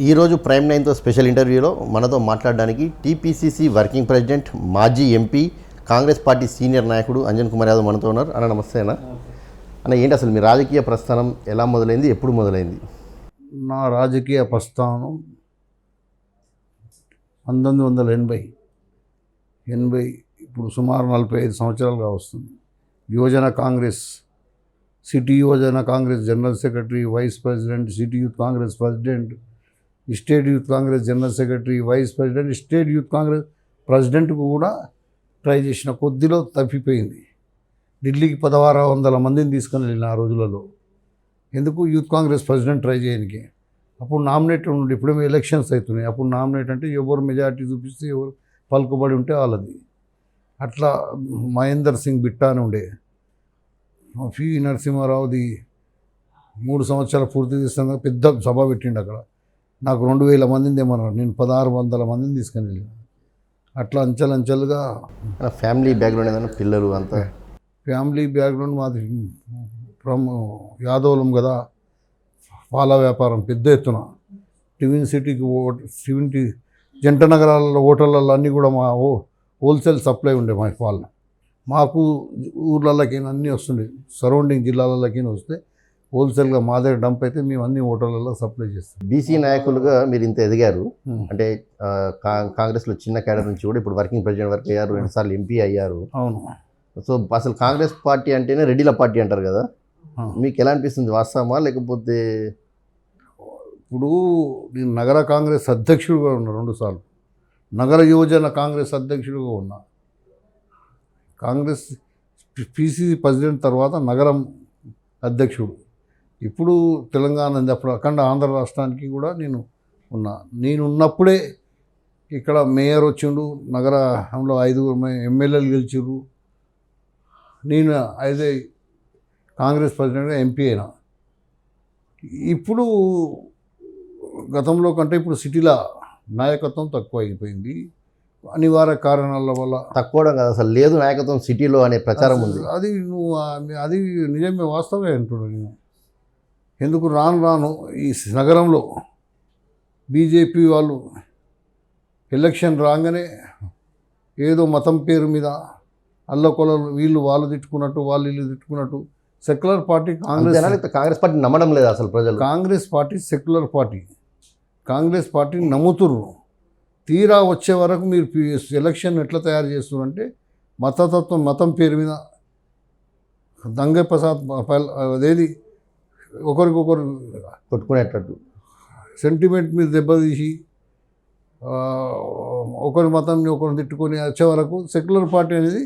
ఈరోజు prime నైన్తో special ఇంటర్వ్యూలో మనతో మాట్లాడడానికి టీపీసీసీ వర్కింగ్ ప్రెసిడెంట్, మాజీ ఎంపీ, కాంగ్రెస్ పార్టీ సీనియర్ నాయకుడు అంజన్ కుమార్ యాదవ్ మనతో ఉన్నారు. అన్న నమస్తే అన్న. అన్న, ఏంటి అసలు మీ రాజకీయ ప్రస్థానం ఎలా మొదలైంది, ఎప్పుడు మొదలైంది? నా రాజకీయ ప్రస్థానం 1980 ఇప్పుడు సుమారు 45 సంవత్సరాలుగా వస్తుంది. యువజన కాంగ్రెస్, సిటీ యువజన Congress general secretary, vice president, city youth Congress president, state youth Congress general secretary, vice president, state youth Congress ప్రెసిడెంట్కు కూడా ట్రై చేసిన కొద్దిలో తప్పిపోయింది. ఢిల్లీకి 1600 మందిని తీసుకొని వెళ్ళిన ఆ రోజులలో. ఎందుకు? యూత్ కాంగ్రెస్ ప్రెసిడెంట్ ట్రై చేయడానికి. అప్పుడు నామినేట్ ఉండి, ఇప్పుడు ఎలక్షన్స్ అవుతున్నాయి. అప్పుడు నామినేట్ అంటే ఎవరు మెజారిటీ చూపిస్తే, ఎవరు పలుకుబడి ఉంటే వాళ్ళది. అట్లా మహేందర్ సింగ్ బిట్టా అని ఉండే, పి నరసింహారావుది 3 సంవత్సరాలు పూర్తి చేస్తాను, పెద్ద సభ పెట్టిండు అక్కడ. నాకు 2000 మందిని ఏమన్నారు, నేను 1600 మందిని తీసుకొని వెళ్ళాను. అట్లా అంచెలుగా. ఫ్యామిలీ బ్యాక్గ్రౌండ్ ఏదైనా, పిల్లలు అంతా? ఫ్యామిలీ బ్యాక్గ్రౌండ్ మాది ఫ్రమ్ యాదవులం కదా, పాల వ్యాపారం పెద్ద ఎత్తున. టివిన్ సిటీకి జంట నగరాలలో హోటళ్ళల్లో అన్నీ కూడా మా హోల్సేల్ సప్లై ఉండే మా పాలు. మాకు ఊర్లలోకైనా అన్నీ వస్తుండే, సరౌండింగ్ జిల్లాలలోకైనా వస్తే హోల్సేల్గా మా దగ్గర డంప్ అయితే మేము అన్ని హోటళ్ళల్లో సప్లై చేస్తాం. బీసీ నాయకులుగా మీరు ఇంత ఎదిగారు అంటే, కాంగ్రెస్లో చిన్న క్యాడర్ నుంచి కూడా ఇప్పుడు వర్కింగ్ ప్రెసిడెంట్ వరకు అయ్యారు, 2 సార్లు ఎంపీ అయ్యారు. అవును. సో అసలు కాంగ్రెస్ పార్టీ అంటేనే రెడ్డిల పార్టీ అంటారు కదా, మీకు ఎలా అనిపిస్తుంది? వాస్తవమా లేకపోతే? ఇప్పుడు నేను నగర కాంగ్రెస్ అధ్యక్షుడిగా ఉన్నా 2 సార్లు, నగర యువజన కాంగ్రెస్ అధ్యక్షుడిగా ఉన్నా. కాంగ్రెస్ పిసిసి ప్రెసిడెంట్ తర్వాత నగరం అధ్యక్షుడు. ఇప్పుడు తెలంగాణ, అప్పుడు అఖండ ఆంధ్ర రాష్ట్రానికి కూడా నేను ఉన్నా. నేను ఉన్నప్పుడే ఇక్కడ మేయర్ వచ్చిండు, నగరంలో 5 ఎమ్మెల్యేలు గెలిచిర్రు. నేను అయితే కాంగ్రెస్ ప్రెసిడెంట్గా ఎంపీ అయినా. ఇప్పుడు గతంలో కంటే ఇప్పుడు సిటీలో నాయకత్వం తక్కువ అయిపోయింది, అనివార్య కారణాల వల్ల. తక్కువడం కదా, అసలు లేదు నాయకత్వం సిటీలో అనే ప్రచారం ఉంది. అది నిజమే, వాస్తవమే అంటున్నాను నేను. ఎందుకు రాను ఈ నగరంలో బీజేపీ వాళ్ళు ఎలక్షన్ రాగానే ఏదో మతం పేరు మీద అల్లకొలలు, వాళ్ళు తిట్టుకున్నట్టు, వాళ్ళు తిట్టుకున్నట్టు. సెక్యులర్ పార్టీ కాంగ్రెస్ పార్టీ నమ్మడం లేదు అసలు ప్రజలు. Congress party secular party, Congress పార్టీని నమ్ముతుర్రు. తీరా వచ్చే వరకు మీరు ఎలక్షన్ ఎట్లా తయారు చేస్తున్నారంటే, మతతత్వం, మతం పేరు మీద దంగ ప్రసాద్ అదేది ఒకరికొకరు కొట్టుకునేటట్టు సెంటిమెంట్ మీద దెబ్బతీసి ఒకరి మతాన్ని ఒకరిని తిట్టుకొని వచ్చే వరకు సెక్యులర్ పార్టీ అనేది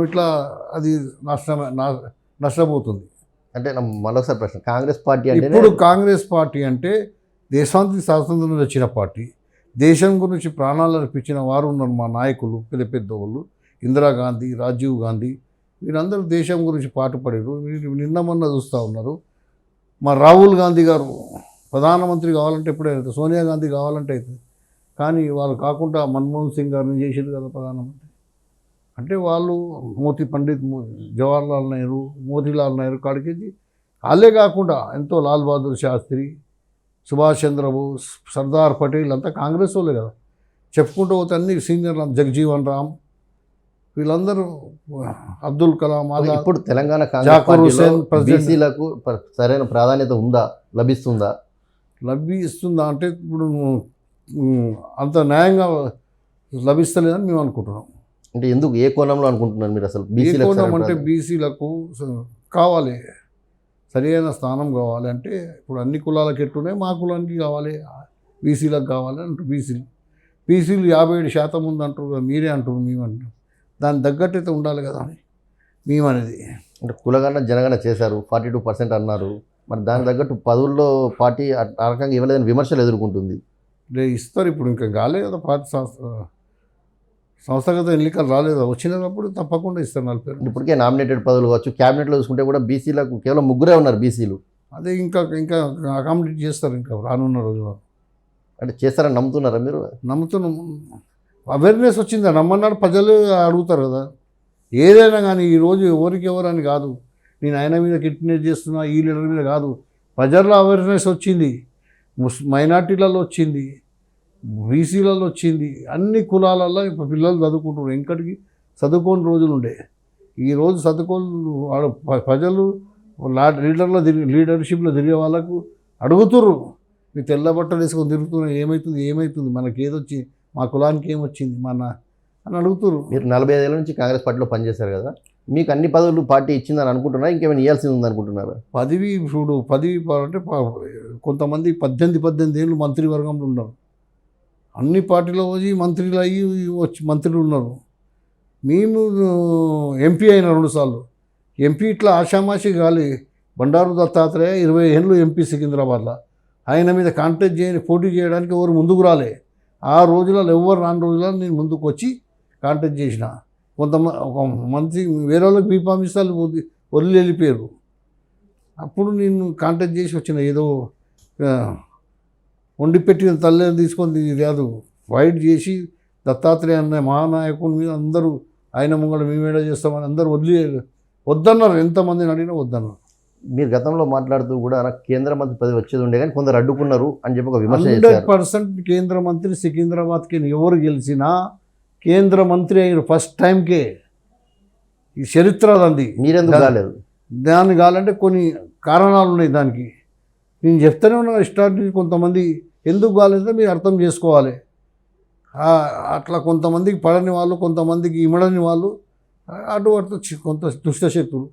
ఇట్లా అది నష్టపోతుంది. అంటే మరొకసారి ప్రశ్న, కాంగ్రెస్ పార్టీ అంటే ఇప్పుడు కాంగ్రెస్ పార్టీ అంటే దేశానికి స్వాతంత్రం వచ్చిన పార్టీ, దేశం గురించి ప్రాణాలు అర్పించిన వారు ఉన్నారు మా నాయకులు, పెద్ద వాళ్ళు. ఇందిరాగాంధీ, రాజీవ్ గాంధీ, వీరందరూ దేశం గురించి పాటుపడారు. నిన్న మొన్న చూస్తూ ఉన్నారు. మా రాహుల్ గాంధీ గారు ప్రధానమంత్రి కావాలంటే ఎప్పుడే అవుతుంది, సోనియా గాంధీ కావాలంటే అవుతుంది. కానీ వాళ్ళు కాకుండా మన్మోహన్ సింగ్ గారిని చేసారు కదా ప్రధానమంత్రి. అంటే వాళ్ళు పండిత్ జవహర్లాల్ నెహ్రూ, మోతీలాల్ నెహ్రూ కాడికి వాళ్ళే కాకుండా ఎంతో లాల్ బహదూర్ శాస్త్రి, సుభాష్ చంద్రబోస్, సర్దార్ పటేల్ అంతా కాంగ్రెస్ వాళ్ళే కదా. చెప్పుకుంటూ పోతే అన్ని సీనియర్లు, జగజీవన్ రామ్, వీళ్ళందరూ, అబ్దుల్ కలాం. ఇప్పుడు తెలంగాణ కాంగ్రెస్ బీసీలకు సరైన ప్రాధాన్యత ఉందా, లభిస్తుందా అంటే ఇప్పుడు అంత న్యాయంగా లభిస్తలేదని మేము అనుకుంటున్నాం. అంటే ఎందుకు, ఏ కోణంలో అనుకుంటున్నారు మీరు అసలు? కోణం అంటే బీసీలకు కావాలి, సరైన స్థానం కావాలి. అంటే ఇప్పుడు అన్ని కులాలకు ఎట్టున్నాయి, మా కులానికి కావాలి, బీసీలకు కావాలి అంటారు. బీసీలు 57% ఉందంటారు, మీరే అంటారు, మేము అంటారు. దాని తగ్గట్టయితే ఉండాలి కదా అని మేమనేది. అంటే కులగన్న జనగణ చేశారు, 42% అన్నారు. మరి దాని తగ్గట్టు పదవుల్లో పార్టీ ఆ రకంగా ఇవ్వలేదని విమర్శలు ఎదుర్కొంటుంది. ఇస్తారు, ఇప్పుడు ఇంకా కాలేదు కదా, పార్టీ సంస్థాగత ఎన్నికలు రాలేదు, వచ్చినప్పుడు తప్పకుండా ఇస్తారు 40. ఇప్పటికే నామినేటెడ్ పదవులు కావచ్చు, క్యాబినెట్లో చూసుకుంటే కూడా బీసీలకు కేవలం 3 ఉన్నారు బీసీలు. అదే ఇంకా అకామిడేట్ చేస్తారు ఇంకా రానున్న రోజుల్లో. అంటే చేస్తారని నమ్ముతున్నారా మీరు? నమ్ముతున్నాం. అవేర్నెస్ వచ్చిందా, నమ్మన్నాడు, ప్రజలు అడుగుతారు కదా. ఏదైనా కానీ ఈరోజు ఎవరిని కాదు, నేను ఆయన మీద కిడ్నాప్ చేస్తున్నా, ఈ లీడర్ మీద కాదు, ప్రజల్లో అవేర్నెస్ వచ్చింది. మైనార్టీలలో వచ్చింది, బీసీలలో వచ్చింది, అన్ని కులాలలో ఇప్పుడు పిల్లలు చదువుకుంటున్నారు. ఇంకటికి చదువుకోని రోజులు ఉండే. ఈరోజు చదువుకోని ప్రజలు లీడర్షిప్లో తిరిగే వాళ్ళకు అడుగుతుర్రు, మీ తెల్ల బట్టలు వేసుకొని తిరుగుతున్నారు, ఏమవుతుంది మనకి ఏదొచ్చి, మా కులానికి ఏమొచ్చింది అని అడుగుతుర్రు. మీరు 45 ఏళ్ళ నుంచి కాంగ్రెస్ పార్టీలో పనిచేశారు కదా, మీకు అన్ని పదవులు పార్టీ ఇచ్చిందని అనుకుంటున్నారా, ఇంకేమైనా ఇవ్వాల్సింది ఉందనుకుంటున్నారా? పదవి అంటే కొంతమంది 18 ఏళ్ళు మంత్రివర్గంలో ఉన్నారు. అన్ని పార్టీలో వచ్చి మంత్రులు అయ్యి వచ్చి మంత్రులు ఉన్నారు. మేము ఎంపీ అయిన 2 సార్లు. ఎంపీ ఇట్లా ఆషామాషి గాలి. బండారు దత్తాత్రేయ 20 ఏళ్ళు ఎంపీ సికింద్రాబాద్లో. ఆయన మీద కాంటెస్ట్ పోటీ చేయడానికి ఎవరు ముందుకు రాలే. ఆ రోజులలో ఎవరు రాని రోజులలో నేను ముందుకు వచ్చి కాంటెస్ట్ చేసిన. ఒక మంత్రి వేరే వాళ్ళకి బీఫామిస్తాలు వదిలి వెళ్ళిపోయారు. అప్పుడు నేను కాంటెస్ట్ చేసి వచ్చిన. ఏదో వండి పెట్టిన తల్లిని తీసుకొని కాదు, ఫైట్ చేసి దత్తాత్రేయ అన్న మహానాయకుని మీద అందరూ ఆయన ముంగడ మేమేడా చేస్తామని అందరూ వద్దన్నారు. ఎంతమందిని అడిగినా వద్దన్నారు. మీరు గతంలో మాట్లాడుతూ కూడా నాకు కేంద్ర మంత్రి పదవి వచ్చేది ఉండే కానీ కొందరు అడ్డుకున్నారు అని చెప్పి ఒక విమర్శ చేశారు. 100% కేంద్ర మంత్రి సికింద్రాబాద్కి ఎవరు గెలిచినా కేంద్ర మంత్రి అయిన ఫస్ట్ టైంకే. ఈ చరిత్ర అంది. మీరెందుకు కాలేదు? దాన్ని కావాలంటే కొన్ని కారణాలు ఉన్నాయి దానికి. నేను చెప్తానే ఉన్నా స్టార్ట్ నుంచి. కొంతమంది ఎందుకు కాలేదో మీరు అర్థం చేసుకోవాలి. అట్లా కొంతమందికి పడని వాళ్ళు, కొంతమందికి ఇమడని వాళ్ళు, అటు కొంత దుష్టశక్తులు.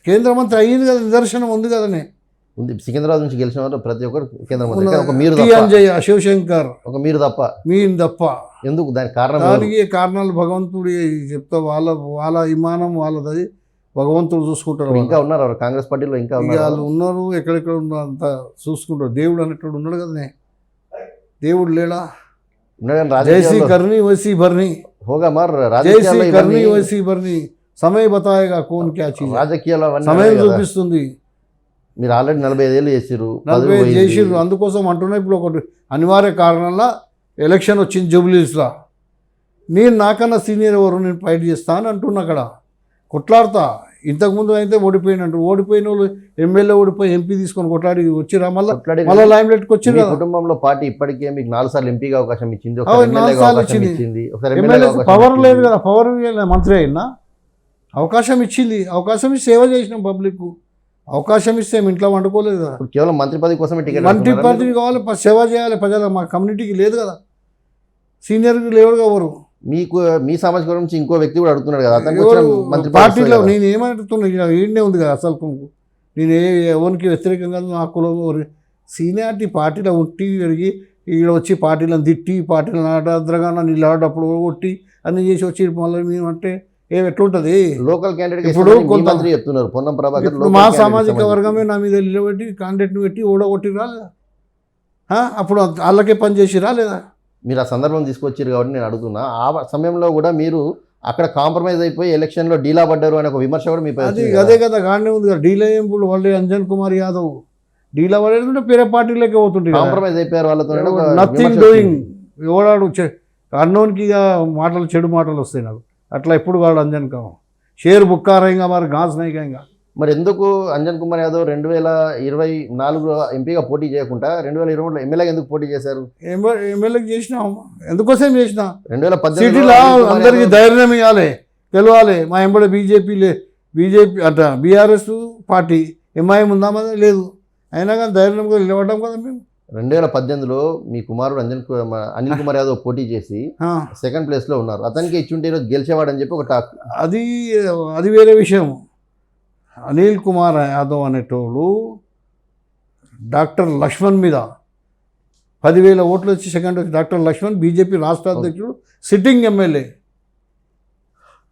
కేంద్ర మంత్రి అయ్యింది కదా, నిదర్శనం ఉంది కదనే. ఉంది. సికింద్రాబాద్ నుంచి గెలిచిన వాళ్ళు ప్రతి ఒక్కరు కేంద్ర మంత్రి. ఒక మీరు అంజయ్య, శివశంకర్, ఒక మీరు తప్ప. ఎందుకు? దానికి కారణం? దానికి కారణాలు భగవంతుడు చెప్తా. వాళ్ళ విమానం వాళ్ళది, భగవంతుడు చూసుకుంటారు. ఇంకా ఉన్నారు కాంగ్రెస్ పార్టీలో, ఇంకా వాళ్ళు ఉన్నారు. ఎక్కడెక్కడ ఉన్నారు అంతా చూసుకుంటారు. దేవుడు అనేటోడు ఉన్నాడు కదనే. దేవుడు లేడా? जैसी करनी वैसी भरनी होगा मर जैसी करनी वैसी भरनी समय बताएगा कौन क्या चीज రాజకీయాలు సమయం చూపిస్తుంది. మీరు ఆల్రెడీ 45 ఏళ్ళు చేసిర్రు, 45 చేసిర్రు. అందుకోసం అంటున్నా. ఇప్పుడు ఒకటి అనివార్య కారణంలో ఎలక్షన్ వచ్చింది జూబ్లీస్లో. నేను నాకన్నా సీనియర్ ఎవరు, నేను ఫైట్ చేస్తాను అంటున్నా. అక్కడ కొట్లాడతా. ఇంతకుముందు అయితే ఓడిపోయిన వాళ్ళు ఎమ్మెల్యే ఓడిపోయి ఎంపీ తీసుకొని కొట్లాడి వచ్చిరా. మళ్ళీ లైమ్ లైట్కి వచ్చింది. కుటుంబంలో పార్టీ ఇప్పటికే మీకు 4 సార్లు ఎంపీగా అవకాశం ఇచ్చింది, 4 సార్లు ఇచ్చింది. పవర్ లేదు కదా, పవర్ మంత్రి అయినా అవకాశం ఇచ్చింది. అవకాశం ఇచ్చి సేవ చేసినాం పబ్లిక్. అవకాశం ఇస్తే ఇంట్లో వండుకోలేదు కదా. కేవలం మంత్రి పదవి కోసమే టికెట్. మంత్రి పదవి కావాలి, సేవ చేయాలి ప్రజలు. మా కమ్యూనిటీకి లేదు కదా, సీనియర్కి లేవు ఎవరు. మీకు మీ సామాజిక వర్గం నుంచి ఇంకో వ్యక్తి కూడా అడుగుతున్నాడు కదా, అతను పార్టీలో నేను ఏమంటున్నా, ఈడనే ఉంది కదా అసలు. నేను ఎవరికి వ్యతిరేకంగా నా కులం సీనియారిటీ పార్టీలో ఉట్టి పెరిగి ఈడ వచ్చి పార్టీలను తిట్టి, పార్టీలను ఆడద్రగా నిలబడ్డప్పుడు కొట్టి అన్ని చేసి వచ్చి మళ్ళీ మేమంటే ఎట్లుంటుంది? లోకల్ క్యాండిడేట్ ఇప్పుడు కొంతమంది చెప్తున్నారు పొన్నం ప్రభాకర్ మా సామాజిక వర్గమే నా మీద నిలబెట్టి కాంటాక్ట్ని పెట్టి ఓడగొట్టి రాలేదా? అప్పుడు వాళ్ళకే పని చేసి రాలేదా? మీరు ఆ సందర్భం తీసుకొచ్చారు కాబట్టి నేను అడుగుతున్నా. ఆ సమయంలో కూడా మీరు అక్కడ కాంప్రమైజ్ అయిపోయి ఎలక్షన్లో డీలా పడ్డారు అనే ఒక విమర్శ కూడా మీ అదే కదా. గానే ఉంది కదా డీలా. ఇప్పుడు వాళ్ళు అంజన్ కుమార్ యాదవ్ డీలా పడేది వేరే పార్టీలోకి పోతుంటే కాంప్రమైజ్ అయిపోయారు వాళ్ళతో. Nothing doing. ఎవడాడు అన్నోనికి మాటలు, చెడు మాటలు వస్తాయి నాకు. అట్లా ఎప్పుడు వాడు అంజన్ కావు. షేర్ బుక్కారాయింగా మరి గాజ్ నైకాయింగా. మరి ఎందుకు అంజన్ కుమార్ యాదవ్ 2024 ఎంపీగా పోటీ చేయకుండా 2023లో ఎమ్మెల్యేగా ఎందుకు పోటీ చేశారు? ఎమ్మెల్యేకి చేసినాం. ఎందుకోసం చేసినా? 2018 సిటీలో అందరికీ ధైర్యం ఇవ్వాలి, గెలవాలి. మా ఎంబడి బీజేపీ అంట బీఆర్ఎస్ పార్టీ ఎంఐఎం ఉందామా? లేదు. అయినా కానీ ధైర్యంగా నిలబడ్డాం కదా మేము. 2018లో మీ కుమారుడు అనిల్ కుమార్ యాదవ్ పోటీ చేసి సెకండ్ ప్లేస్లో ఉన్నారు. అతనికి ఇచ్చుంటే ఈరోజు గెలిచేవాడని చెప్పి ఒక టాక్. అది వేరే విషయం. అనిల్ కుమార్ యాదవ్ అనేటోళ్ళు డాక్టర్ లక్ష్మణ్ మీద 10,000 ఓట్లు వచ్చి సెకండ్ వచ్చి డాక్టర్ లక్ష్మణ్ బీజేపీ రాష్ట్ర అధ్యక్షుడు, సిట్టింగ్ ఎమ్మెల్యే.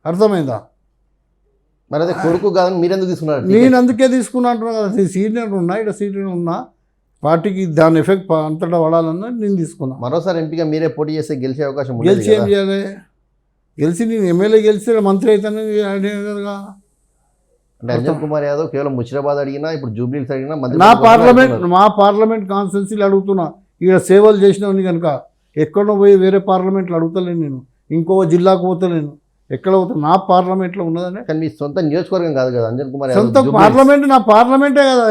అర్థమైందా? మరి అదే కొడుకు కాదని మీరెందుకు తీసుకున్నారు? నేను అందుకే తీసుకున్నా అంటున్నా కదా. సీనియర్ ఉన్నా, ఇక్కడ సీనియర్ ఉన్నా, పార్టీకి దాని ఎఫెక్ట్ అంతటా పడాలన్నా నేను తీసుకున్నా. మరోసారి ఎంపీగా మీరే పోటీ చేస్తే గెలిచే అవకాశం ఉంది. గెలిచి ఏం చేయాలి? గెలిచి నేను ఎమ్మెల్యే గెలిస్తే మంత్రి అవుతాను కదా. అంటే అంజన్ కుమార్ యాదవ్ కేవలం ముషిరాబాద్ అడిగినా, ఇప్పుడు జూబ్లీస్ అడిగినా మా పార్లమెంట్ కాన్స్టిట్యున్సీలు అడుగుతున్నా. ఇక్కడ సేవలు చేసినవని కనుక ఎక్కడో పోయి వేరే పార్లమెంట్లు అడుగుతలేను. నేను ఇంకో జిల్లాకు పోతలేను. ఎక్కడ పోతా? నా పార్లమెంట్లో ఉన్నదని. కానీ మీ సొంత నియోజకవర్గం కాదు కదా అంజన్ కుమార్ సొంత పార్లమెంట్. నా పార్లమెంటే కదా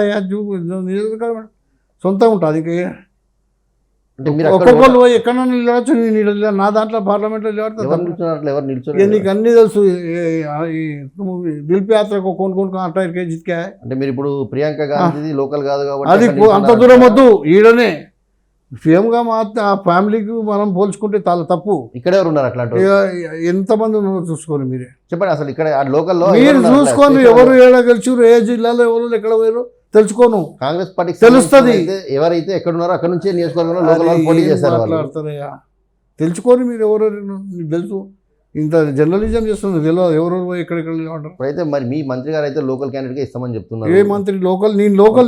నియోజకవర్గం. సొంతంగా ఉంటుంది. ఇంక అంటే మీరు అక్కడ ఒక్కొక్కరు పోయి ఎక్కడన్నా నిలవచ్చు, నేను నిలబడ నా దాంట్లో పార్లమెంట్లో ఎవరు నిల్చున్నారు, అట్లా ఎవరు ఇక నిల్చోలేదు. నీకు అన్నీ తెలుసు. దిల్ప్ యాత్రకు కొనుక్కొని 28 కేజీకే అంటే మీరు ఇప్పుడు ప్రియాంక గాంధీ లోకల్ కాదు కాబట్టి అది అక్కడ అంత నిల్చున్నారు దూరం అంటారా? వద్దు, ఈడనే సేమ్గా మా ఆ ఫ్యామిలీకి మనం పోల్చుకుంటే చాలా తప్పు. ఇక్కడ ఎవరు ఉన్నారు అట్లాంటి ఇక ఎంతమంది ఉన్నారో చూసుకోండి మీరే. చెప్పండి అసలు ఇక్కడ ఆ లోకల్లో మీరు ఎవరు ఉన్నారు అట్లా? చూసుకోండి, ఎవరు ఏడ గెలిచారు, ఏ జిల్లాలో ఎవరు ఎక్కడ పోయారు తెలుసుకోను. కాంగ్రెస్ పార్టీకి తెలుస్తది. సంబంధించిన అయితే ఎవరైతే ఎక్కడ ఉన్నారో అక్కడ నుంచే నియోజకవర్గంలో లోకల్ వాళ్ళు పోటీ ఏం చేశారు వాళ్ళు. మాట్లాడతారయ్యా, తెలుసుకోని మీరు ఎవరెవరు, మీకు తెలుసు. ఇంత జర్నలిజం చేస్తుంది, తెలియదు ఎవరెవరు పోయి ఎక్కడెక్కడ ఉంటారు. ఇప్పుడైతే మరి మీ మంత్రి గారు అయితే లోకల్ క్యాండిడేట్ గా ఇస్తామని చెప్తున్నారు. ఏ మంత్రి లోకల్,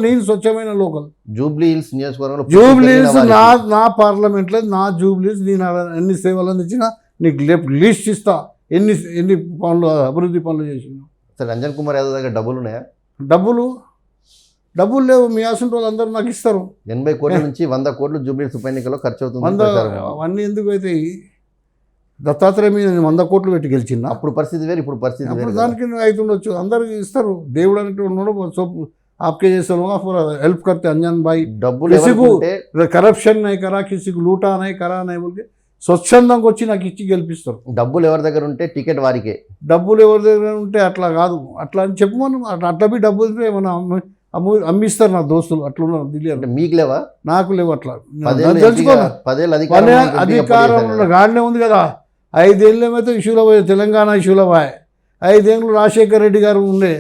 నేను స్వచ్ఛమైన లోకల్. జూబ్లీ హిల్స్ నియోజకవర్గంలో జూబ్లీస్ పుట్టిన వారికి నా పార్లమెంట్లో నా జూబ్లీస్ నేను ఎన్ని సేవలు అందించినా నీకు లిస్ట్ ఇస్తా, ఎన్ని పనులు అభివృద్ధి పనులు చేసిన. అసలు రంజన్ కుమార్ యాదవ్ దగ్గర డబ్బులు ఉన్నాయా? డబ్బులు లేవు, మీ ఆశంతో వాళ్ళు అందరూ నాకు ఇస్తారు. 80 కోట్ల నుంచి 100 కోట్లు జూబ్లీ హిల్స్ ఉప ఎన్నికల్లో ఖర్చు అవుతుంది అవన్నీ ఎందుకు అయితే దత్తాత్రేయ మీద నేను 100 కోట్లు పెట్టి గెలిచిందా? అప్పుడు పరిస్థితి వేరు, ఇప్పుడు పరిస్థితి అప్పుడు వేరు. దానికి అవుతుండొచ్చు, అందరికి ఇస్తారు. దేవుడు అంటే ఉన్నాడు, సోపు आपके जैसे लोग हेल्प करते अंजन भाई, డబ్బులు किसी ఎవరికి को ఉంటే करप्शन नहीं करा, किसी को लूटा नहीं करा नहीं बोल के స్వచ్ఛందంగా వచ్చి నాకు ఇచ్చి గెలిపిస్తారు. డబ్బులు ఎవరి దగ్గర ఉంటే టికెట్ వారికే. డబ్బులు ఎవరి దగ్గర ఉంటే అట్లా కాదు, అట్లా అని చెప్పమను. అట్లా డబ్బులు ఉంటే ఏమన్నా అమ్మిస్తారు నా దోస్తులు, అట్లా ఉన్నారు ఢిల్లీ. అంటే మీకు లేవా? నాకు లేవు అట్లా. పదేళ్ళు తెలుసుకోను, పదేళ్ళు అధికారంలో గాడినే ఉంది కదా. 5 ఏళ్ళు ఏమైతే ఇష్యూలో పోయి, తెలంగాణ ఇష్యూలో పోయి 5 ఏళ్ళు రాజశేఖర్ రెడ్డి గారు ఉండే.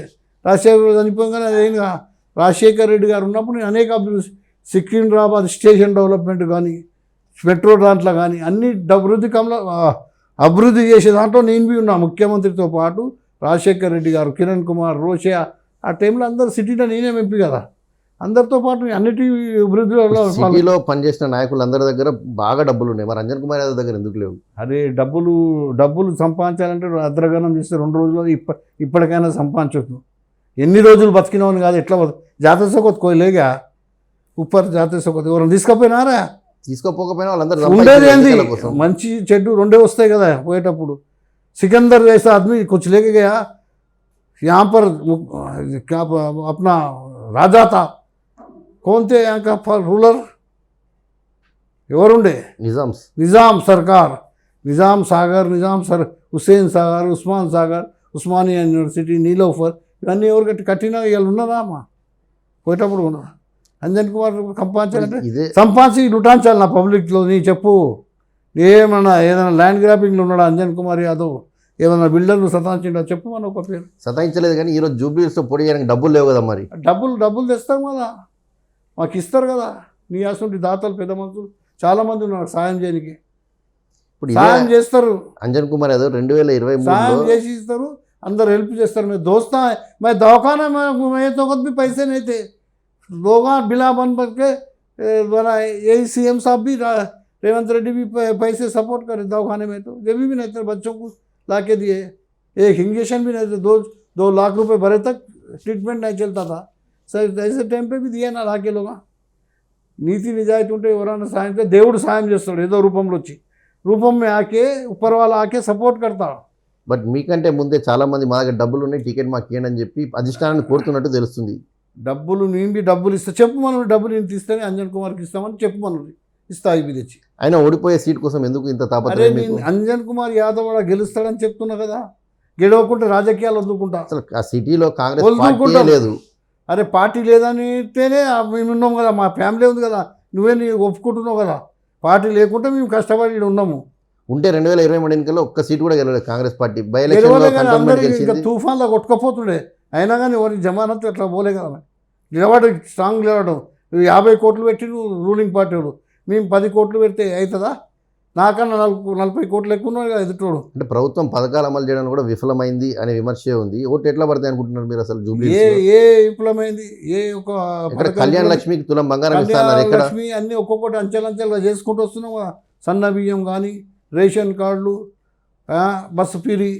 రాజశేఖర్ చనిపోగానే అదేంగా రాజశేఖర్ రెడ్డి గారు ఉన్నప్పుడు నేను అనేక అభివృద్ధి, సికింద్రాబాద్ స్టేషన్ డెవలప్మెంట్ కానీ, మెట్రో దాంట్లో కానీ అన్ని అభివృద్ధి చేసే దాంట్లో నేను బి ఉన్నా. ముఖ్యమంత్రితో పాటు రాజశేఖర్ రెడ్డి గారు, కిరణ్ కుమార్, రోషయ్య, ఆ టైంలో అందరు సిటీలో నేనే ఎంపీ కదా, అందరితో పాటు అన్నిటి అభివృద్ధిలో సిటీలో పనిచేసిన నాయకులందరి దగ్గర బాగా డబ్బులు ఉన్నాయి. మరి రంజన్ కుమార్ యాదవ్ దగ్గర ఎందుకు లేవు? అదే డబ్బులు సంపాదించాలంటే అద్రగణం చేస్తే 2 రోజుల్లో ఇప్పటికైనా సంపాదించవచ్చు. ఎన్ని రోజులు బతికినామని కాదు, ఎట్లా జాతర సొకొత్ కోయలేగా ఉప్పర్ జాతర సొకొత్ ఎవరైనా తీసుకపోయినారా? తీసుకోపోకపోయినా వాళ్ళందరూ ఉండేది ఏంది, ఎన్నికల కోసం. మంచి చెడ్డు రెండే వస్తాయి కదా పోయేటప్పుడు. सिकंदर जैसा आदमी कुछ लेके गया, यहाँ पर क्या अपना राजा था, कौन थे यहाँ का रूलर, ఎవరుండే? నిజాం సర్కార్, నిజాం సాగర్, హుస్సేన్ సాగర్, ఉస్మాన్ సాగర్, ఉస్మానియా యూనివర్సిటీ, నీలోఫర్, ఇవన్నీ ఎవరు కట్టినా ఇవాళ ఉన్నదా అమ్మా? పోయేటప్పుడు ఉన్నారు. అంజన్ కుమార్ సంపాదించి లుటాంచాలి నా పబ్లిక్లో. నీ చెప్పు, ఏదైనా ల్యాండ్ గ్రాబింగ్లో ఉన్నాడా అంజన్ కుమార్ యాదవ్? ఏమైనా బిల్డర్లు సతాయించిండో చెప్పు, మన ఒక పేరు. సతాయించలేదు, కానీ ఈరోజు జూబ్లీస్లో పొడి చేయడానికి డబ్బులు లేవు కదా. మరి డబ్బులు తెస్తాం కదా, మాకు ఇస్తారు కదా. నీ అసలు దాతలు పెద్ద మనుషులు చాలామంది ఉన్నారు సాయం చేయడానికి. ఇప్పుడు సాయం చేస్తారు. అంజన్ కుమార్ యాదవ్ 2023 సాయం చేసి ఇస్తారు, అందరు హెల్ప్ చేస్తారు. मैं दोस्त मैं दवाखाना में तो खुद भी पैसे नहीं थे, लोग बिला बन के बना. यही सीएम साहब भी, रेवंत रेड्डी भी पैसे सपोर्ट करे दवाखाने में. तो जब भी नहीं थे बच्चों को ला के दिए, एक इंजेक्शन भी नहीं थे, 2 लाख रुपए भरे तक ट्रीटमेंट नहीं चलता था. सर ऐसे टाइम पे भी दिए ना ला के लोग. నీతి నిజాయితీ ఉంటే ఎవరైనా సాయం చేస్తే దేవుడు సాయం చేస్తాడు, ఏదో రూపంలో వచ్చి. రూపం మే ఆకే ऊपर वाला आके సపోర్ట్ करता. బట్ మీకంటే ముందే చాలా మంది మా దగ్గర డబ్బులు ఉన్నాయి, టికెట్ మాకు ఇవ్వండి అని చెప్పి అధిష్టానాన్ని కోరుతున్నట్టు తెలుస్తుంది. డబ్బులు ఇస్తా చెప్పు, మనం డబ్బులు ఇంత ఇస్తేనే అంజన్ కుమార్కి ఇస్తామని చెప్పు, మనం ఇస్తా ఇవి తెచ్చి. ఆయన ఓడిపోయే సీట్ కోసం ఎందుకు ఇంత తాపత్రయం మీకు? అంజన్ కుమార్ యాదవ్ కూడా గెలుస్తాడని చెప్తున్నా కదా, గెలవకుంటే రాజకీయాలు వదులుకుంటా. అసలు ఆ సిటీలో కాంగ్రెస్ పార్టీ లేదు. అరే పార్టీ లేదనితేనే మేము ఉన్నాం కదా, మా ఫ్యామిలీ ఉంది కదా, నువ్వే నీ ఒప్పుకుంటున్నావు కదా. పార్టీ లేకుంటే మేము కష్టపడి ఉన్నాము. ఉంటే 2023 ఎన్నికల్లో ఒక్క సీట్ కూడా గెలవలేదు కాంగ్రెస్ పార్టీ. ఇంకా తుఫాన్లో కొట్టుకపోతుండే, అయినా కానీ ఎవరికి జమానత్ అట్లా పోలే కదా. నిలబడి స్ట్రాంగ్ నిలబడడం. 50 కోట్లు పెట్టి నువ్వు రూలింగ్ పార్టీ వాడు, మేము 10 కోట్లు పెడితే అవుతుందా? నాకన్నా 40 కోట్లు ఎక్కువ ఉన్నాడు కదా ఎదుటోడు. అంటే ప్రభుత్వం పథకాలు అమలు చేయడానికి కూడా విఫలమైంది అనే విమర్శే ఉంది. ఓటు ఎట్లా పడతాయి అనుకుంటున్నారు మీరు అసలు? జూబ్లీ ఏ విఫలమైంది? ఏ ఒక కళ్యాణ లక్ష్మికి తులం బంగారం ఇస్తున్నారు, లక్ష్మి అన్ని ఒక్కొక్కటి అంచెలంచెలుగా చేసుకుంటూ వస్తున్నాం. సన్న బియ్యం కానీ, రేషన్ కార్డులు, bus free,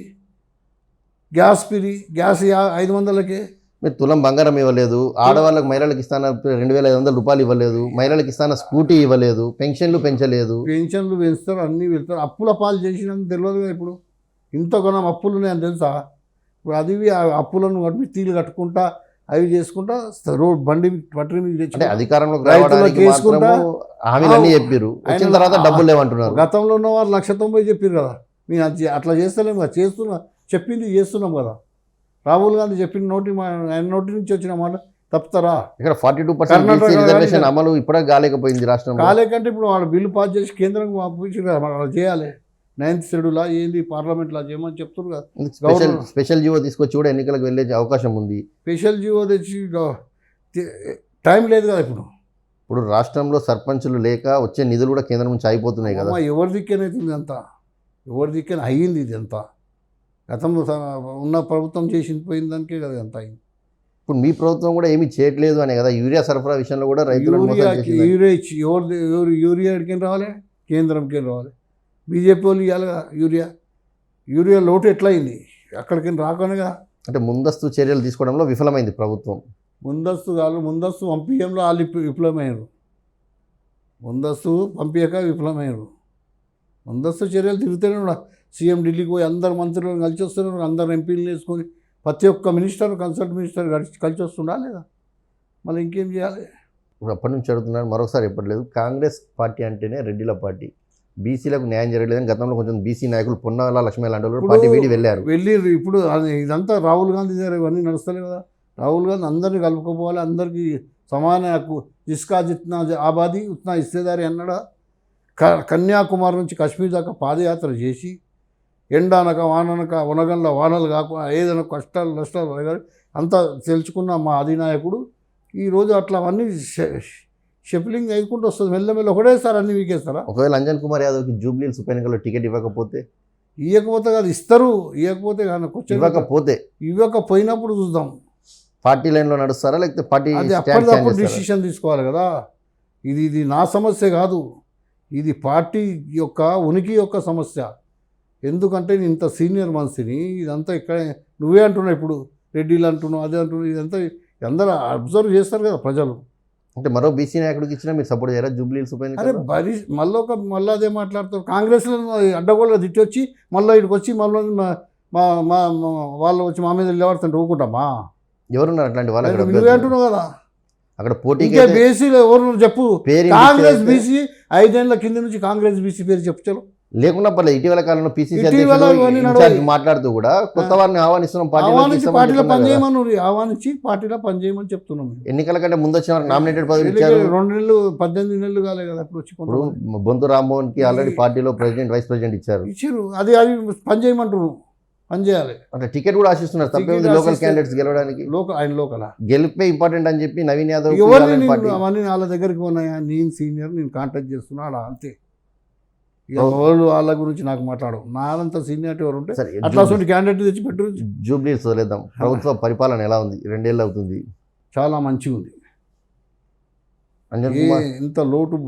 gas free, gas 500కే. మీరు తులం బంగారం ఇవ్వలేదు, ఆడవాళ్ళకి మహిళలకు ఇస్తాన 2500 రూపాయలు ఇవ్వలేదు, మహిళలకు ఇస్తాన స్కూటీ ఇవ్వలేదు, పెన్షన్లు పెంచలేదు. పెన్షన్లు పెంచుతారు, అన్నీ వెళ్తారు. అప్పుల పాలు చేసినందుకు తెలియదు కదా. ఇప్పుడు ఇంతగానం అప్పులు ఉన్నాయని తెలుసా? ఇప్పుడు అది అప్పులను కట్టి తీలు కట్టుకుంటా అవి చేసుకుంటా రోడ్ బండి పట్టరి మీద అంటే తెచ్చుకుంటా. అధికారంలోకి రైతులకు రావడానికి వేసుకుంటా. మాత్రము హామీలన్నీ చెప్పారు, వచ్చిన ఆయన తర్వాత డబ్బులు లేవంటున్నారు. గతంలో ఉన్న వారు 190 చెప్పారు కదా, మేము అట్లా చేస్తలేము కదా, చెప్పింది చేస్తున్నాం కదా. రాహుల్ గాంధీ చెప్పిన ఆయన నోటి నుంచి వచ్చిన మాట తప్పుతారా? ఇక్కడ 42% కర్ణాటక రిజర్వేషన్ కానీ అమలు ఇప్పుడే కాలేకపోయింది రాష్ట్రంలో. కాలేకంటే ఇప్పుడు వాళ్ళు బిల్లు పాస్ చేసి కేంద్రం పంపించి వాళ్ళు చేయాలి. 9th షెడ్యూలా ఏంది పార్లమెంట్లో చేయమని చెప్తున్నారు కదా. స్పెషల్ జీవో తీసుకొచ్చి కూడా ఎన్నికలకు వెళ్ళే అవకాశం ఉంది. స్పెషల్ జీవో తెచ్చి టైం లేదు కదా ఇప్పుడు. ఇప్పుడు రాష్ట్రంలో సర్పంచులు లేక వచ్చే నిధులు కూడా కేంద్రం నుంచి అయిపోతున్నాయి కదా. ఎవరి దిక్కనైతుంది అంతా, ఎవరి దిక్కన అయ్యింది ఇది అంతా. గతంలో ఉన్న ప్రభుత్వం చేసింది పోయిన దానికే కదా అంత అయింది. ఇప్పుడు మీ ప్రభుత్వం కూడా ఏమీ చేయట్లేదు అనే కదా. యూరియా సరఫరా విషయంలో కూడా రైతులను మోసం చేసింది. యూరియా ఇచ్చి యూరియా ఎక్కడికి రావాలి? కేంద్రంకి రావాలి. బీజేపీ వాళ్ళు ఇవ్వాలి యూరియా లోటు ఎట్లా అయింది? అక్కడికి రాకనగా. అంటే ముందస్తు చర్యలు తీసుకోవడంలో విఫలమైంది ప్రభుత్వం. ముందస్తు పంపించడంలో వాళ్ళు విఫలమయ్యారు. ముందస్తు పంపించక విఫలమయ్యారు. ముందస్తు చర్యలు తిరుగుతూనే ఉన్నారు. సీఎం ఢిల్లీకి పోయి అందరు మంత్రులను కలిసి వస్తున్నారు, అందరు ఎంపీలు వేసుకొని ప్రతి ఒక్క మినిస్టర్ కన్సల్ట్ మినిస్టర్ కలిసి వస్తుండా లేదా? మళ్ళీ ఇంకేం చేయాలి? ఇప్పుడు అప్పటి నుంచి అడుగుతున్నారు, మరొకసారి చెప్పట్లేదు. కాంగ్రెస్ పార్టీ అంటేనే రెడ్డిల పార్టీ, బీసీలకు న్యాయం జరగలేదని గతంలో కొంచెం బీసీ నాయకులు పొన్నాల లక్ష్మీ లాంటి వాళ్ళు పార్టీ వీడి వెళ్ళారు. ఇప్పుడు ఇదంతా రాహుల్ గాంధీ దగ్గర ఇవన్నీ నడుస్తలే కదా. రాహుల్ గాంధీ అందరినీ కలుపుకోపోవాలి, అందరికీ సమాన హక్కు. జిస్కా జిత్నా ఆబాదీ ఉత్నా ఇస్తేదారి అన్నాడా? కన్యాకుమారి నుంచి కాశ్మీర్ దాకా పాదయాత్ర చేసి ఎండానక వాననక వనగండ్ల వానలు కాకుండా ఏదైనా కష్టాలు నష్టాలు అంతా తెలుసుకున్న మా అధినాయకుడు ఈరోజు అట్లా అవన్నీ షెఫిలింగ్ అయికుంటూ వస్తుంది. మెల్లమెల్ల ఒకటేసారి అన్నీ వీకేస్తారా? ఒకవేళ అంజన్ కుమార్ యాదవ్కి జూబ్లీహిల్స్ ఉప ఎన్నికల్లో టికెట్ ఇవ్వకపోతే కాదు ఇస్తారు. ఇవ్వకపోతే ఇవ్వకపోయినప్పుడు చూద్దాం. పార్టీ లైన్లో నడుస్తారా లేకపోతే పార్టీ అది అప్పటికప్పుడు డిసిషన్ తీసుకోవాలి కదా. ఇది నా సమస్య కాదు, ఇది పార్టీ యొక్క ఉనికి యొక్క సమస్య. ఎందుకంటే నేను ఇంత సీనియర్ మనిషిని, ఇదంతా ఇక్కడ నువ్వే అంటున్నావు, ఇప్పుడు రెడ్డిలు అంటున్నావు, అదే అంటున్నావు, ఇదంతా అందరూ అబ్జర్వ్ చేస్తారు కదా ప్రజలు. అంటే మరో బీసీ నాయకుడికి ఇచ్చినా మీరు సపోర్ట్ చేయరా జూబ్లీహిల్స్ ఉప ఎన్నిక? అరే మళ్ళీ అదే మాట్లాడతారు. కాంగ్రెస్లో అడ్డగోలుగా తిట్టి వచ్చి మళ్ళీ ఇక్కడికి వచ్చి మళ్ళీ వాళ్ళు వచ్చి మా మీద నిలబడుతుంటే ఊరుకుంటామా? ఎవరున్నారు అట్లాంటి వాళ్ళు? నువ్వే అంటున్నావు కదా. అక్కడ పోటీ బీసీలో ఎవరు చెప్పు? కాంగ్రెస్ బీసీ 5 ఏళ్ల కింద నుంచి కాంగ్రెస్ బీసీ పేరు చెప్పు. లేకుండా పర్లేదు. ఇటీవల కాలంలో పిసిసి మాట్లాడుతూ కూడా కొత్త వారిని ఆహ్వానిస్తున్నాం, పార్టీలో పనిచేయమని ఆహ్వానించి పార్టీలో పనిచేయమని చెప్తున్నాం. ఎన్నికల కంటే ముందు వచ్చిన నామినేటెడ్ పదవి ఇచ్చారు. 2 నెలలు 18 నెలలు కాలే కదా ఇప్పుడు వచ్చి. ఇప్పుడు బొంతు రామ్మోహన్ కి ఆల్రెడీ పార్టీలో ప్రెసిడెంట్ వైస్ ప్రెసిడెంట్ ఇచ్చారు. అది పనిచేయమంటున్నాను, పనిచేయాలి. అంటే టికెట్ కూడా ఆశిస్తున్నారు. తప్పేముంది లోకల్ క్యాండిడేట్స్ గెలవడానికి? ఆయన లోకల్ గెలిపే ఇంపార్టెంట్ అని చెప్పి నవీన్ యాదవ్ అవన్నీ వాళ్ళ దగ్గరికి ఉన్నాయా? నేను సీనియర్, నేను కాంటాక్ట్ చేస్తున్నా అలా అంతే. వాళ్ళు వాళ్ళ గురించి నాకు మాట్లాడవు. నాలంత సీనియారిటీ ఎవరు ఉంటే అట్లా క్యాండిడేట్ తెచ్చి పెట్టు. జూబ్లీహిల్స్ వదిలేద్దాం. ప్రభుత్వ పరిపాలన ఎలా ఉంది? 2 ఏళ్ళు అవుతుంది. చాలా మంచిగా ఉంది. ఇంత లోటు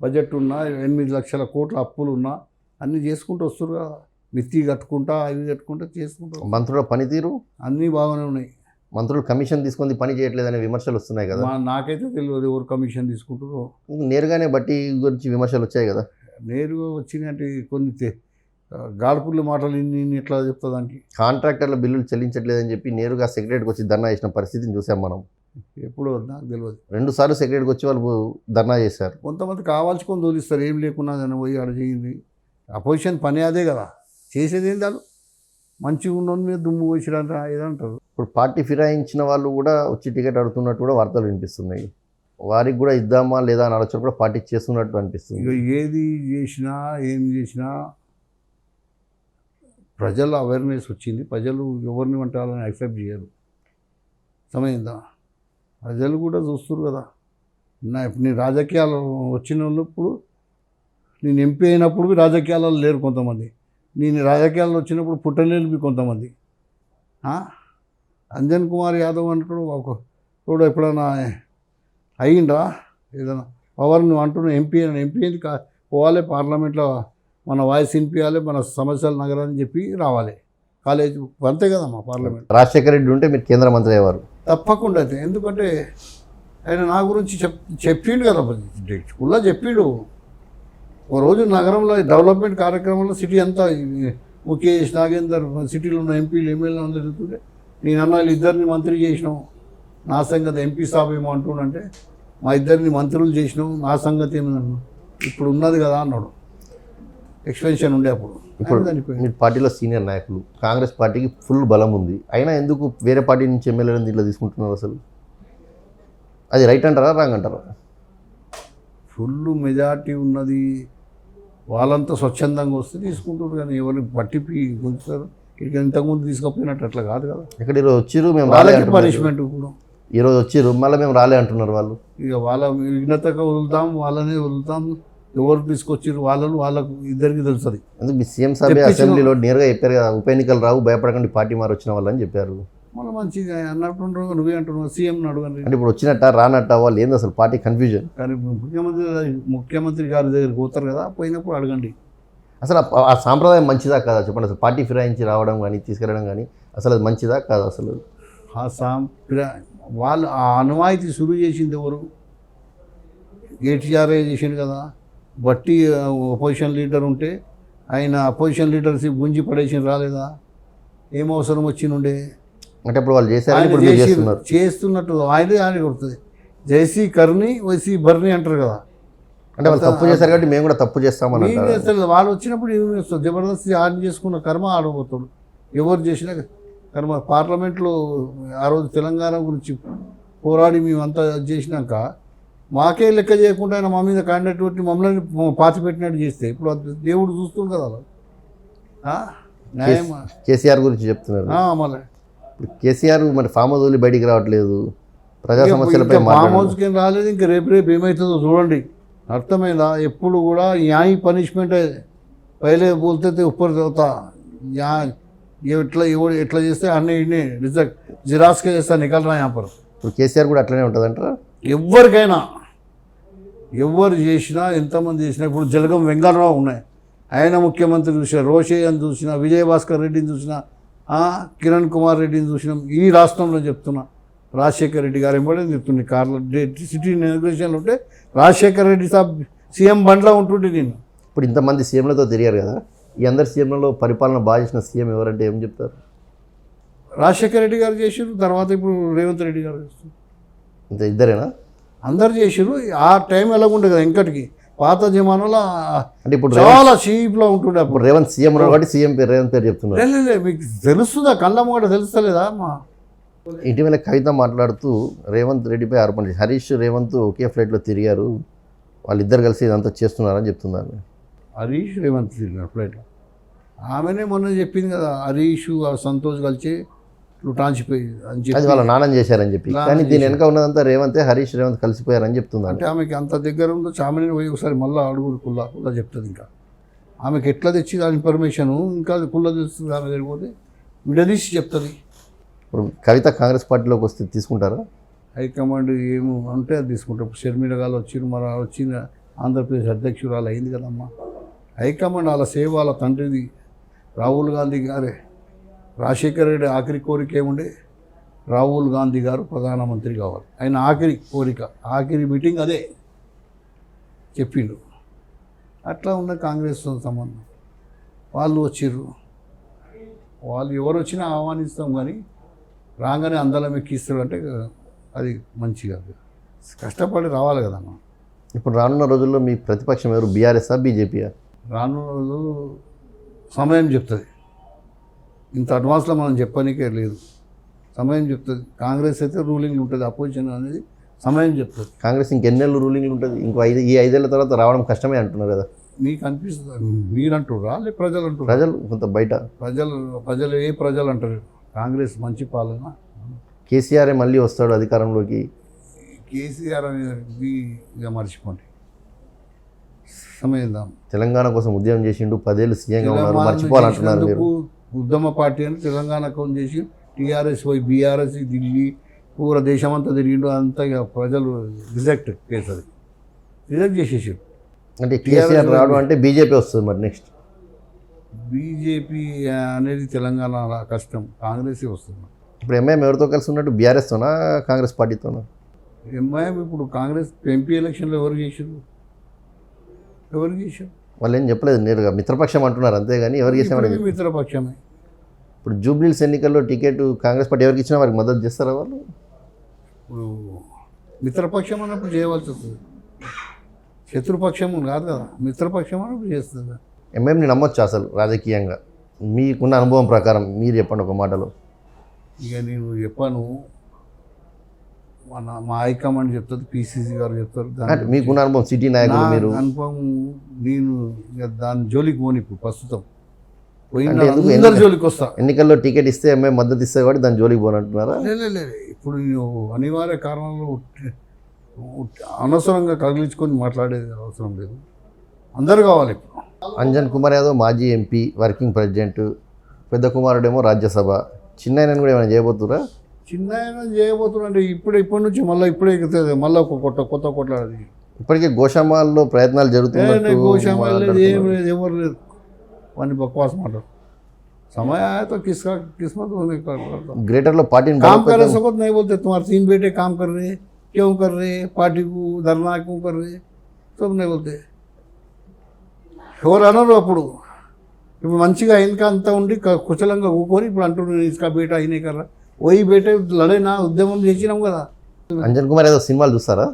బడ్జెట్ ఉన్నా, 8 లక్షల కోట్ల అప్పులు ఉన్నా అన్నీ చేసుకుంటూ వస్తారు కదా. మిత్తి కట్టుకుంటా అవి కట్టుకుంటా చేసుకుంటా. మంత్రుల పనితీరు అన్నీ బాగానే ఉన్నాయి. మంత్రులు కమిషన్ తీసుకొని పని చేయట్లేదనే విమర్శలు వస్తున్నాయి కదా. నాకైతే తెలియదు ఎవరు కమిషన్ తీసుకుంటారో. నేరుగానే బట్టి గురించి విమర్శలు వచ్చాయి కదా. నేరుగా వచ్చినట్టు కొన్ని గాడుపుల్లి మాటలు ఇన్ని ఎట్లా చెప్తా దానికి. కాంట్రాక్టర్ల బిల్లులు చెల్లించట్లేదని చెప్పి నేరుగా సెక్రటరీకి వచ్చి ధర్నా చేసిన పరిస్థితిని చూసాం మనం. ఎప్పుడు నాకు తెలియదు. 2 సార్లు సెక్రటరీకి వచ్చి వాళ్ళు ధర్నా చేశారు. కొంతమంది కావాల్చుకొని తోలిస్తారు, ఏం లేకున్నా దాన్ని పోయి ఆడ చేయింది. అపోజిషన్ పని అదే కదా, చేసేది ఏం కాదు. మంచిగా ఉన్న మీద దుమ్ము పోసిరంట ఏదంటారు. ఇప్పుడు పార్టీ ఫిరాయించిన వాళ్ళు కూడా వచ్చి టికెట్ అడుగుతున్నట్టు కూడా వార్తలు వినిపిస్తున్నాయి. వారికి కూడా ఇద్దామా లేదా అని ఆలోచన కూడా పార్టీ చేస్తున్నట్టు అనిపిస్తుంది. ఇక ఏది చేసినా ఏం చేసినా ప్రజల అవేర్నెస్ వచ్చింది. ప్రజలు ఎవరిని వంటాలని యాక్సెప్ట్ చేయరు. సమయందా ప్రజలు కూడా చూస్తారు కదా. నీ రాజకీయాలు వచ్చిన వాళ్ళు ఇప్పుడు నేను ఎంపీ అయినప్పుడు రాజకీయాలలో లేరు కొంతమంది. నేను రాజకీయాల్లో వచ్చినప్పుడు పుట్టలేరు కొంతమంది. అంజన్ కుమార్ యాదవ్ అంటాడు ఒకడు ఎప్పుడైనా అయ్యిందా ఏదైనా పవర్ నువ్వు అంటున్నావు ఎంపీ ఏంది పోవాలి పార్లమెంట్లో మన వాయిస్ వినిపించాలి, మన సమస్యల నగరాన్ని చెప్పి రావాలి. కాలేజ్ అంతే కదమ్మా పార్లమెంట్. రాజశేఖర రెడ్డి ఉంటే మీరు కేంద్ర మంత్రి అయ్యేవారు తప్పకుండా. అయితే ఎందుకంటే ఆయన నా గురించి చెప్పిండు కదా, స్కూల్లో చెప్పిండు. ఒక రోజు నగరంలో డెవలప్మెంట్ కార్యక్రమంలో సిటీ అంతా ముఖేష్ నాగేందర్ సిటీలో ఉన్న ఎంపీలు ఎమ్మెల్యేలు అందరూ జరుగుతుంటే నేను అన్న వీళ్ళిద్దరిని మంత్రి చేసినాం, నా సంగతి ఎంపీ సాబ్ ఏమో అంటుండంటే మా ఇద్దరిని మంత్రులు చేసినావు, నా సంగతి ఏమన్నాడు, ఇప్పుడు ఉన్నది కదా అన్నాడు. ఎక్స్పెన్షన్ ఉండే అప్పుడు ఇప్పుడు చనిపోయింది. మీ పార్టీలో సీనియర్ నాయకులు, కాంగ్రెస్ పార్టీకి ఫుల్ బలం ఉంది, అయినా ఎందుకు వేరే పార్టీ నుంచి ఎమ్మెల్యేలను దీంట్లో తీసుకుంటున్నారు అసలు? అది రైట్ అంటారా రాంగ్ అంటారా? ఫుల్ మెజార్టీ ఉన్నది, వాళ్ళంతా స్వచ్ఛందంగా వస్తే తీసుకుంటారు, కానీ ఎవరిని పట్టిపి గుంచుతారు. ఇక ఇంతకుముందు తీసుకపోయినట్టు అట్లా కాదు కదా. ఇక్కడ ఈరోజు వచ్చిర్రు, మేము రాలే వాళ్ళకి అంటున్నారు. పనిష్మెంట్ ఇప్పుడు. ఈరోజు వచ్చిర్రు, మళ్ళీ మేము రాలే అంటున్నారు వాళ్ళు. ఇక వాళ్ళ విఘ్నతగా వదులుతాం, వాళ్ళనే వదులుతాం. ఎవరు తీసుకొచ్చారు వాళ్ళకు ఇద్దరికి తెలుస్తుంది. ఎందుకు మీ సీఎం సభ అసెంబ్లీలో నేరుగా చెప్పారు కదా, ఉప ఎన్నికలు రావు, భయపడకండి పార్టీ మారి వచ్చిన వాళ్ళని చెప్పారు. మళ్ళీ మంచిగా అన్నట్టు నువ్వే అంటున్నావు, సీఎం అడగండి. అంటే ఇప్పుడు వచ్చినట్ట రానట్ట వాళ్ళు ఏంది అసలు పార్టీ కన్ఫ్యూజన్. కానీ ముఖ్యమంత్రి గారి దగ్గరికి పోతారు కదా, పోయినప్పుడు అడగండి. అసలు ఆ సాంప్రదాయం మంచిదా కాదా చెప్పండి. అసలు పార్టీ ఫిరాయించి రావడం కానీ తీసుకెళ్ళడం కానీ అసలు అది మంచిదా కాదా అసలు? వాళ్ళు ఆ అనువాయితీ సురువు చేసింది ఎవరు? కేటీఆర్ చేసిండు కదా. బట్టి అపోజిషన్ లీడర్ ఉంటే ఆయన అపోజిషన్ లీడర్షిప్ గుంజి పడేసి రాలేదా? ఏం అవసరం వచ్చినుండే? అంటే ఇప్పుడు వాళ్ళు చేశారు, ఇప్పుడు మీరు చేస్తున్నారు. చేస్తున్నట్టు ఆయన కొడుతుంది. జైసీ కర్ని వైసీ బర్ని అంటారు కదా. అంటే వాళ్ళు తప్పు చేశారు కాబట్టి మేము కూడా తప్పు చేస్తామని అంటారు. చేస్తారు వాళ్ళు వచ్చినప్పుడు ఏం చేస్తారు? జబర్దస్త్ ఆన్ చేసుకున్న కర్మ ఆడబోతాడు. ఎవరు చేసినా కర్మ. పార్లమెంట్లో ఆ రోజు తెలంగాణ గురించి పోరాడి మేమంతా చేసినాక మాకే లెక్క చేయకుండా ఆయన మా మీద క్యాండిడేట్ పెట్టి మమ్మల్ని పాతి పెట్టినట్టు చేస్తే ఇప్పుడు దేవుడు చూస్తుంది కదా. న్యాయం. కేసీఆర్ గురించి చెప్తున్నారు. మళ్ళీ ఇప్పుడు కేసీఆర్ మరి ఫామ్ హౌస్ వదిలి బయటికి రావట్లేదు, ప్రజా సమస్యలపై ఫామ్ హౌస్కి ఏం రాలేదు. ఇంకా రేపు ఏమవుతుందో చూడండి. అర్థమైందా? ఎప్పుడు కూడా న్యాయ పనిష్మెంట్ పైలే బోల్తే ఉప్పర్ చదువుతా ఎట్లా చేస్తే అన్నీ ఇన్ని రిజెక్ట్ జిరాక్స్గా చేస్తా నికలరా యాపర్. ఇప్పుడు కేసీఆర్ కూడా అట్లనే ఉంటుందంటారా? ఎవరికైనా ఎవరు చేసినా ఎంతమంది చేసినా ఇప్పుడు జలగం వెంకటరావు ఉన్నాయి, ఆయన ముఖ్యమంత్రి చూసినా, రోషయ్యని చూసినా, విజయభాస్కర్ రెడ్డిని చూసినా, కిరణ్ కుమార్ రెడ్డిని చూసినాం. ఈ రాష్ట్రంలో చెప్తున్నా, రాజశేఖర్ రెడ్డి గారు ఎంబడే చెప్తుంది. కార్లో సిటీ ఇనాగ్రేషన్లో ఉంటే రాజశేఖర్ రెడ్డి సాబ్ సీఎం బండ్లో ఉంటుండే నేను. ఇప్పుడు ఇంతమంది సీఎంలతో తిరిగారు కదా, ఈ అందరు సీఎంలలో పరిపాలన బాగా చేసిన సీఎం ఎవరంటే ఏం చెప్తారు? రాజశేఖర్ రెడ్డి గారు చేసారు, తర్వాత ఇప్పుడు రేవంత్ రెడ్డి గారు చేస్తారు. ఇంత ఇద్దరేనా? అందరు చేసారు. ఆ టైం ఎలాగుండే కదా వెంకటికి, పాత జమానాలో అంటే ఇప్పుడు చాలా చీప్లో ఉంటుండే. అప్పుడు రేవంత్ సీఎం కాబట్టి సీఎం పేరు రేవంత్ పేరు చెప్తున్నారు. మీకు తెలుస్తుందా? కళ్ళమ్మ కూడా తెలుస్తలేదా అమ్మా? ఇటీవల కవిత మాట్లాడుతూ రేవంత్ రెడ్డిపై ఆరోపణ చేసి హరీష్ రేవంత్ ఒకే ఫ్లైట్లో తిరిగారు, వాళ్ళిద్దరు కలిసి ఇదంతా చేస్తున్నారని చెప్తున్నారు. హరీష్ రేవంత్ తిరిగారు ఫ్లైట్లో. ఆమెనే మొన్న చెప్పింది కదా, హరీష్ సంతోష్ కలిసి ట్రాన్సిపోయి అని చెప్పి. అది వాళ్ళ నాన్న చేశారని చెప్పి, కానీ దీని వెనక ఉన్నదంతా రేవంతే, హరీష్ రేవంత్ కలిసిపోయారని చెప్తున్నారు. అంటే ఆమెకి అంత దగ్గర ఉందో ఆమెనే పోయి ఒకసారి మళ్ళీ అడుగురు కుల్లా చెప్తుంది. ఇంకా ఆమెకి ఎట్లా తెచ్చి దాని ఇన్ఫర్మేషను ఇంకా కుల్ల తెలుస్తుంది. ఆమె జరిగిపోతే విడదీసి చెప్తుంది. ఇప్పుడు కవిత కాంగ్రెస్ పార్టీలోకి వస్తే తీసుకుంటారా? హైకమాండ్ ఏమో అంటే అది తీసుకుంటారు. షర్మిల గారు వచ్చిరు, మరి వచ్చిన ఆంధ్రప్రదేశ్ అధ్యక్షురాలు అయింది కదమ్మా. హైకమాండ్ వాళ్ళ సేవ వాళ్ళ తండ్రిది రాహుల్ గాంధీ గారే. రాజశేఖర రెడ్డి ఆఖరి కోరిక ఏముండే? రాహుల్ గాంధీ గారు ప్రధానమంత్రి కావాలి. ఆయన ఆఖరి కోరిక, ఆఖరి మీటింగ్ అదే చెప్పిండు. అట్లా ఉన్న కాంగ్రెస్ సంబంధం. వాళ్ళు వచ్చిర్రు, వాళ్ళు ఎవరు వచ్చినా ఆహ్వానిస్తాం, కానీ రాగానే అందలం ఎక్కిస్తారు అంటే అది మంచిగా కష్టపడి రావాలి కదమ్మా. ఇప్పుడు రానున్న రోజుల్లో మీ ప్రతిపక్షం ఎవరు, బీఆర్ఎస్ఆ బీజేపీయా? రానున్న రోజు సమయం చెప్తుంది. ఇంత అడ్వాన్స్లో మనం చెప్పడానికే లేదు, సమయం చెప్తుంది. కాంగ్రెస్ అయితే రూలింగ్ ఉంటుంది, అపోజిషన్ అనేది సమయం చెప్తుంది. కాంగ్రెస్ ఇంకెన్నేళ్ళు రూలింగ్ ఉంటుంది? ఈ 5 ఏళ్ల తర్వాత రావడం కష్టమే అంటున్నారు కదా. మీకు అనిపిస్తుంది? మీరు అంటుర్రా లే ప్రజలు అంటారు? ప్రజలు కొంత బయట ప్రజలు ఏ ప్రజలు అంటారు? కాంగ్రెస్ మంచి పాలన, కేసీఆర్ మళ్ళీ వస్తాడు అధికారంలోకి. కేసీఆర్ అనేది ఇక మర్చిపోండి. సమయం తెలంగాణ కోసం ఉద్యమం చేసిండు, 10 ఏళ్ళు సీఎంగా ఉన్నారు, మర్చిపోవాలంటున్నారు మీరు. ఉద్యమ పార్టీ అని తెలంగాణ కోసం చేసి టీఆర్ఎస్ పోయి బీఆర్ఎస్ ఢిల్లీ పూర దేశమంతా తిరిగిండు. అంతా ఇక ప్రజలు రిజెక్ట్ చేస్తుంది, రిజెక్ట్ చేసేసారు. అంటే కేసీఆర్ రావడం అంటే బీజేపీ వస్తుంది మరి నెక్స్ట్. బీజేపీ అనేది తెలంగాణ కష్టం, కాంగ్రెస్ వస్తుంది. ఇప్పుడు ఎంఐఎం ఎవరితో కలిసి ఉన్నట్టు, బీఆర్ఎస్తోనా కాంగ్రెస్ పార్టీతోనా? ఎంఐఎం ఇప్పుడు కాంగ్రెస్ ఎంపీ ఎలక్షన్లో ఎవరు చేశారు? వాళ్ళు ఏం చెప్పలేదు, నేరుగా మిత్రపక్షం అంటున్నారు అంతేగాని ఎవరికి చేసామని. ఇప్పుడు మిత్రపక్షం అన్నప్పుడు చేయవలసి వస్తుంది, శత్రుపక్షం కాదు కదా, మిత్రపక్షం అన్నప్పుడు చేస్తుంది. ఎంఐఎంని నమ్మొచ్చు అసలు రాజకీయంగా మీకున్న అనుభవం ప్రకారం మీరు చెప్పండి ఒక మాటలో. ఇక నేను చెప్పాను, మా హైకమాండ్ చెప్తుంది, పిసిసి గారు చెప్తారు. అంటే మీకున్న అనుభవం సిటీ నాయకులు మీరు అనుభవం నేను ఇక దాని జోలికి పోను ఇప్పుడు ప్రస్తుతం. పోయిన అంటే ఎందుకు అందరి జోలికి వస్తా. ఎన్నికల్లో టికెట్ ఇస్తే ఎంఐఎం మద్దతు ఇస్తే కాబట్టి దాని జోలికి పోనంటున్నారా? లేదు, ఇప్పుడు నేను అనివార్య కారణాలు అనవసరంగా కదిలించుకొని మాట్లాడేది అవసరం లేదు, అందరు కావాలి. ఇప్పుడు అంజన్ కుమార్ యాదవ్ మాజీ ఎంపీ వర్కింగ్ ప్రెసిడెంట్, పెద్ద కుమారుడేమో రాజ్యసభ, చిన్న కూడా ఏమైనా చేయబోతురా? చిన్న ఆయన చేయబోతున్నారంటే ఇప్పటి నుంచి ఇప్పుడే ఎక్కుతుంది, మళ్ళీ ఒక కొత్త కొట్లాడది. ఇప్పటికే గోషామాల్లో ప్రయత్నాలు జరుగుతున్నాయి. గోశామాలు లేదు, ఏం లేదు, ఎవరు లేదు, వాడిని బక్వాస్ మాట్లాడు. समय आया तो किसका किस्मत होने का ग्रेटर पार्टी काम कर रहे सकते नहीं बोलते, तुम्हारे 3 बेटे काम कर रहे, क्यों कर रहे, पार्टी को धरना क्यों कर रहे, सब नहीं बोलते. ఎవరు అనరు. అప్పుడు ఇప్పుడు మంచిగా ఇంకా అంతా ఉండి కుశలంగా ఊకొని ఇప్పుడు అంటున్నారు ఇసుక బేట అయినాయి కదా, పోయి బేట లడైనా ఉద్యమం చేసినాం కదా. అంజన్ కుమార్ ఏదో సినిమాలు చూస్తారా?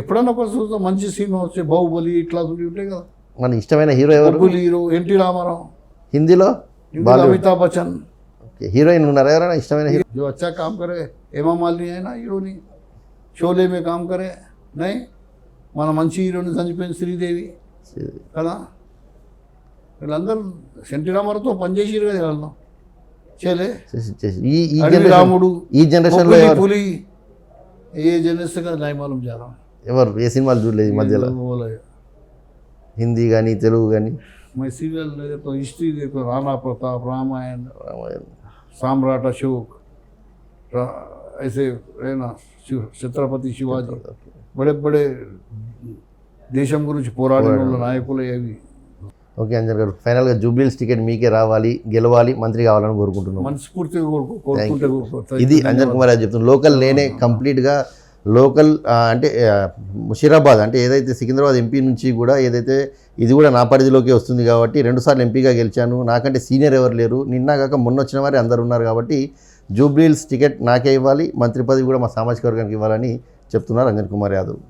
ఎప్పుడన్నా ఒక చూస్తాం, మంచి సినిమా వచ్చే బాహుబలి ఇట్లా ఉంటాయి కదా. మన ఇష్టమైన హీరో ఎవరు? బాహుబలి హీరో ఎన్టీ రామారావు, హిందీలో अमिताभ बच्चन. हीरोइन ఉన్నారా ఎవరైనా ఇష్టమైన హీరో? जो अच्छा काम करे, हेमा मालिनी है ना हीरोनी, शोले में काम करे. नहीं మన మంచి హీరోని చనిపోయిన శ్రీదేవి కదా, వీళ్ళందరూ ఎన్టీ రామారావుతో పనిచేసిరు కదా. వీళ్ళను చేలే రాముడు ఈ జనరేషన్లో పులి ఏ జనరేషన్ కదా నయమాలం జారా ఎవరు ఏ సినిమాలు చూడలేదు ఈ మధ్యలో, హిందీ కానీ తెలుగు కానీ? मैं सीरियल तो हिस्ट्री देखो, राणा प्रताप, रामायण, सम्राट अशोक, ऐसे है ना, छत्रपति शिवाजी, बड़े बड़े దేశం గురించి పోరాడిన నాయకులు ఏవి. ఓకే అంజన్ గారు, ఫైనల్గా జూబ్లీహిల్స్ టికెట్ మీకే రావాలి, గెలవాలి, మంత్రి కావాలని కోరుకుంటున్నాం. మనస్ఫూర్తిగా కోరుకుంటే. ఇది అంజన్ కుమార్ యాదవ్ చెప్తున్నారు. లోకల్ నేనే కంప్లీట్గా లోకల్ అంటే ముషీరాబాద్ అంటే ఏదైతే సికింద్రాబాద్ ఎంపీ నుంచి కూడా ఏదైతే ఇది కూడా నా పరిధిలోకి వస్తుంది కాబట్టి 2 సార్లు ఎంపీగా గెలిచాను, నాకంటే సీనియర్ ఎవరు లేరు, నిన్న కాక మొన్న వచ్చిన వారే అందరు ఉన్నారు కాబట్టి జూబ్లీహిల్స్ టికెట్ నాకే ఇవ్వాలి, మంత్రి పదవి కూడా మా సామాజిక వర్గానికి ఇవ్వాలని చెప్తున్నారు అంజన్ కుమార్ యాదవ్.